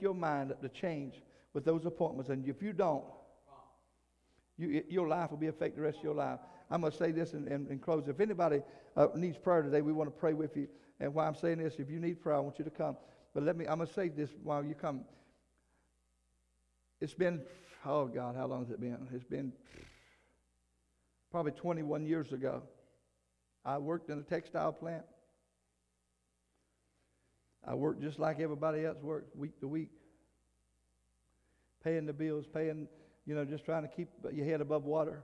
your mind up to change with those appointments. And if you don't, your life will be affected the rest of your life. I'm going to say this and close. If anybody needs prayer today, we want to pray with you. And while I'm saying this, if you need prayer, I want you to come. But I'm going to say this while you come. It's been, oh God, how long has it been? It's been probably 21 years ago. I worked in a textile plant. I worked just like everybody else worked, week to week. Paying the bills, just trying to keep your head above water.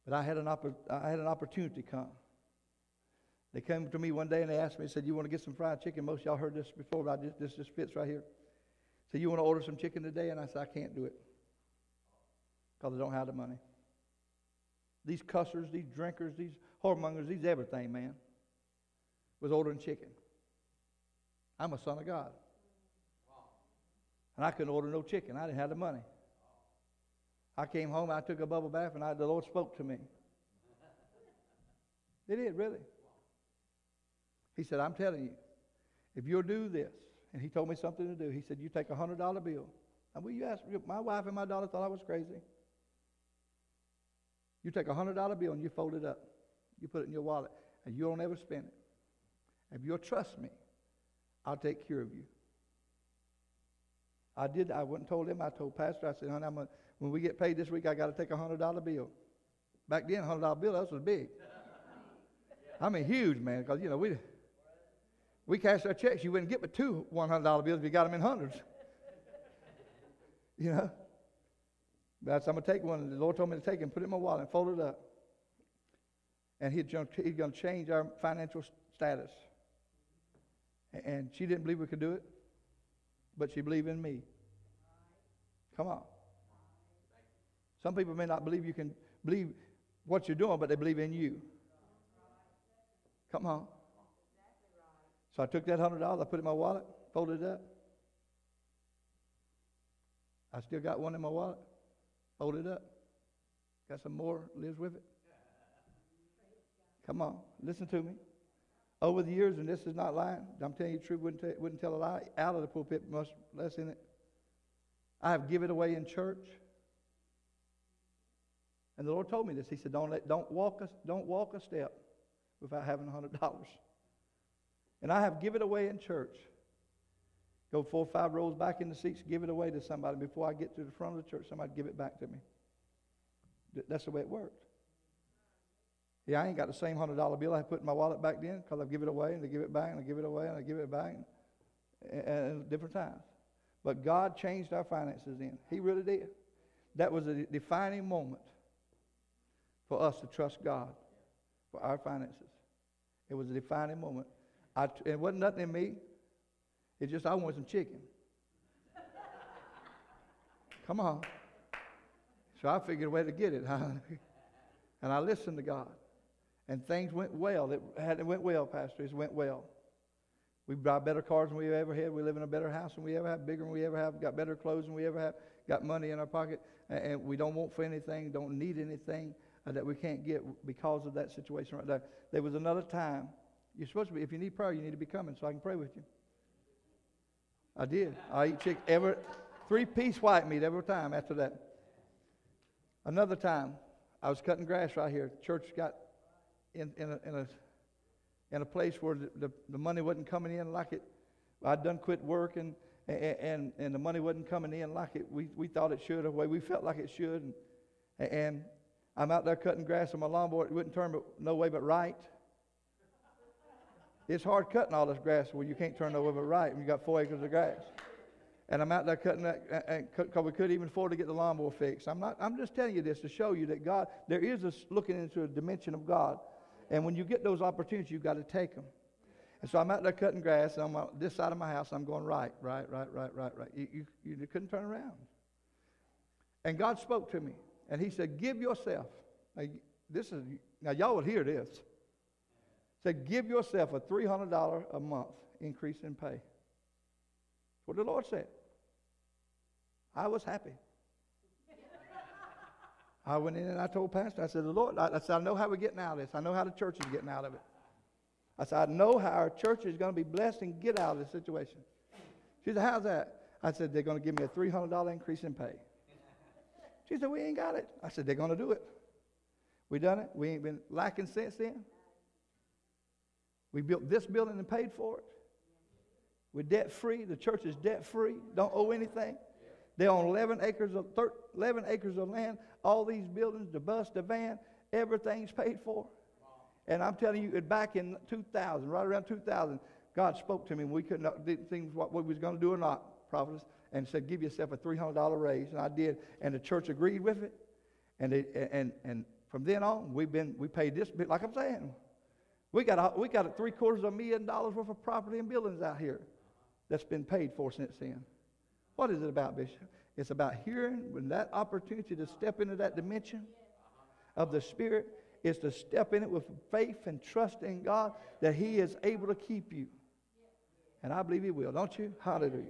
But I had an opportunity come. They came to me one day and they asked me, said, you want to get some fried chicken? Most of y'all heard this before, but this just fits right here. Said, you want to order some chicken today? And I said, I can't do it because I don't have the money. These cussers, these drinkers, these whoremongers, these everything, man, was ordering chicken. I'm a son of God. And I couldn't order no chicken. I didn't have the money. I came home, I took a bubble bath, and the Lord spoke to me. He did, really. He said, I'm telling you, if you'll do this, and he told me something to do. He said, you take a $100 bill. And you ask, my wife and my daughter thought I was crazy. You take a $100 bill and you fold it up. You put it in your wallet, and you don't ever spend it. If you'll trust me, I'll take care of you. I did. I went and told him. I told Pastor, I said, honey, when we get paid this week, I got to take a $100 bill. Back then, $100 bill, that was big. I mean, huge, man, because, we cashed our checks. You wouldn't get but two $100 bills if you got them in hundreds. But I'm going to take one. The Lord told me to take it and put it in my wallet and fold it up. And he's going to change our financial status. And she didn't believe we could do it, but she believed in me. Come on. Some people may not believe you can believe what you're doing, but they believe in you. Come on. So I took that $100, I put it in my wallet, folded it up. I still got one in my wallet, folded it up. Got some more, lives with it. Come on, listen to me. Over the years, and this is not lying, I'm telling you the truth, wouldn't tell a lie out of the pulpit, much less in it. I have given it away in church. And the Lord told me this. He said, don't walk a step without having $100. And I have given it away in church. Go 4 or 5 rows back in the seats, give it away to somebody. Before I get to the front of the church, somebody give it back to me. That's the way it worked. Yeah, I ain't got the same $100 bill I put in my wallet back then because I give it away and I give it back and I give it away and I give it back and different times. But God changed our finances then. He really did. That was a defining moment for us to trust God for our finances. It was a defining moment. It wasn't nothing in me. It's just I wanted some chicken. Come on. So I figured a way to get it. And I listened to God. And things went well. It went well, Pastor. It went well. We buy better cars than we ever had. We live in a better house than we ever have, bigger than we ever have, got better clothes than we ever have, got money in our pocket, and we don't want for anything, don't need anything that we can't get because of that situation right there. There was another time. You're supposed to be, if you need prayer, you need to be coming so I can pray with you. I did. I eat chicken 3-piece white meat every time after that. Another time, I was cutting grass right here. Church got in a place where the money wasn't coming in like it. I'd done quit work and the money wasn't coming in like it. We thought it should, the way we felt like it should. And I'm out there cutting grass on my lawnmower. It wouldn't turn no way but right. It's hard cutting all this grass where you can't turn no way but right when you got 4 acres of grass. And I'm out there cutting that because we couldn't even afford to get the lawnmower fixed. I'm just telling you this to show you that God, there is a looking into a dimension of God. And when you get those opportunities, you've got to take them. And so I'm out there cutting grass, and I'm on this side of my house, I'm going right. You couldn't turn around. And God spoke to me, and he said, give yourself, now y'all would hear this. Said, give yourself a $300 a month increase in pay. That's what the Lord said. I was happy. I went in and I told Pastor, I said, the Lord, I said, I know how we're getting out of this. I know how the church is getting out of it. I said, I know how our church is going to be blessed and get out of this situation. She said, how's that? I said, they're going to give me a $300 increase in pay. She said, we ain't got it. I said, they're going to do it. We done it. We ain't been lacking since then. We built this building and paid for it. We're debt free. The church is debt free. Don't owe anything. They own 11 acres of land. All these buildings, the bus, the van, everything's paid for. And I'm telling you, back in 2000, right around 2000, God spoke to me. We didn't think what we was going to do or not, prophetess, and said, give yourself a $300 raise. And I did, and the church agreed with it. And from then on, we paid this bit. Like I'm saying, we got $750,000 worth of property and buildings out here that's been paid for since then. What is it about, Bishop? It's about hearing when that opportunity to step into that dimension of the Spirit is to step in it with faith and trust in God that He is able to keep you. And I believe He will, don't you? Hallelujah.